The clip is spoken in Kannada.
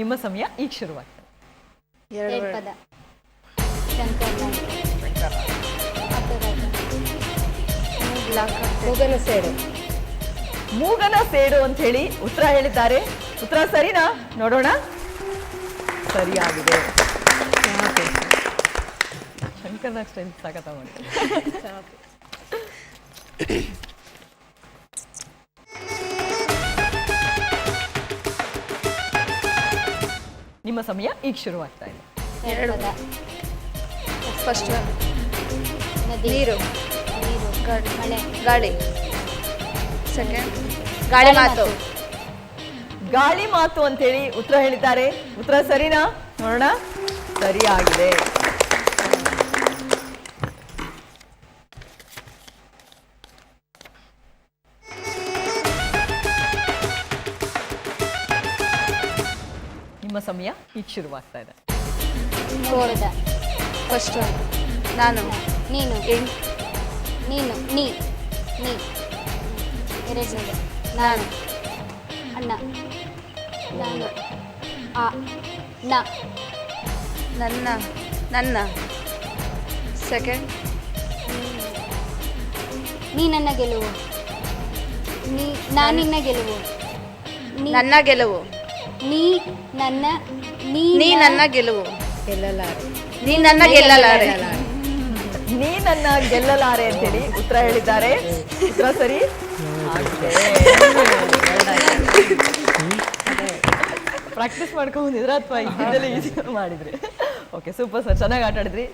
ನಿಮ್ಮ ಸಮಯ ಈಗ ಶುರುವಾಗ್ತದೆ. ಎರಡು ಪದ. ಶಂಕರ್ ಮೂಗನ ಸೇಡು. ಮೂಗನ ಸೇಡು ಅಂತ ಹೇಳಿ ಉತ್ತರ ಹೇಳಿದ್ದಾರೆ. ಉತ್ತರ ಸರಿನಾ? ನೋಡೋಣ. ಸರಿಯಾಗಿದೆ. ಶಂಕರ್ನಾಗ್ ಸ್ಟೈಲ್ ಸಾಕತ್ತ ಮಾಡಿ. ನಿಮ್ಮ ಸಮಯ ಈಗ ಶುರುವಾಗ್ತಾ ಇದೆ. ಎರಡು ಪದ. ಫಸ್ಟ್ ನದಿ, ನೀರು, ನೀರು, ಮಳೆ, ಗಾಳಿ. ಸೆಕೆಂಡ್ ಗಾಳಿ ಮಾತು. ಗಾಳಿ ಮಾತು ಅಂತ ಹೇಳಿ ಉತ್ತರ ಹೇಳಿದ್ದಾರೆ. ಉತ್ತರ ಸರಿನಾ? ನೋಡೋಣ. ಸರಿಯಾಗಿದೆ. ನಿಮ್ಮ ಸಮಯ ಈಗ ಶುರುವಾಗ್ತಾ ಇದೆ. ಮೂರು ಪದ. ಫಸ್ಟ್ ನಾನು, ನೀನು, ಎಂಟು, ನೀನು, ನೀ, ಎರಡನೇದು ನಾನು, ಅಣ್ಣ, ನಾನು, ಆ, ನ, ನನ್ನ, ನನ್ನ. ಸೆಕೆಂಡ್ ನೀ ನನ್ನ ಗೆಲುವು, ನಿನ್ನ ಗೆಲುವು, ನನ್ನ ಗೆಲುವು. ನೀ ನನ್ನ ನೀ ನನ್ನ ಗೆಲುವು. ಗೆಲ್ಲಲಾರೆ. ನೀ ನನ್ನ ಗೆಲ್ಲಲಾರೆ. ನೀ ನನ್ನ ಗೆಲ್ಲಲಾರೆ ಅಂತೇಳಿ ಉತ್ತರ ಹೇಳಿದ್ದಾರೆ. ಉತ್ತರ ಸರಿ ಪ್ರಾಕ್ಟೀಸ್ ಮಾಡ್ಕೊಂಡಿದ್ರ ಅಥವಾ ಇದೆಲ್ಲ ಈಸಿ ಮಾಡಿದ್ರಿ? ಓಕೆ, ಸೂಪರ್ ಸರ್, ಚೆನ್ನಾಗಿ ಆಟ ಆಡಿದ್ರಿ.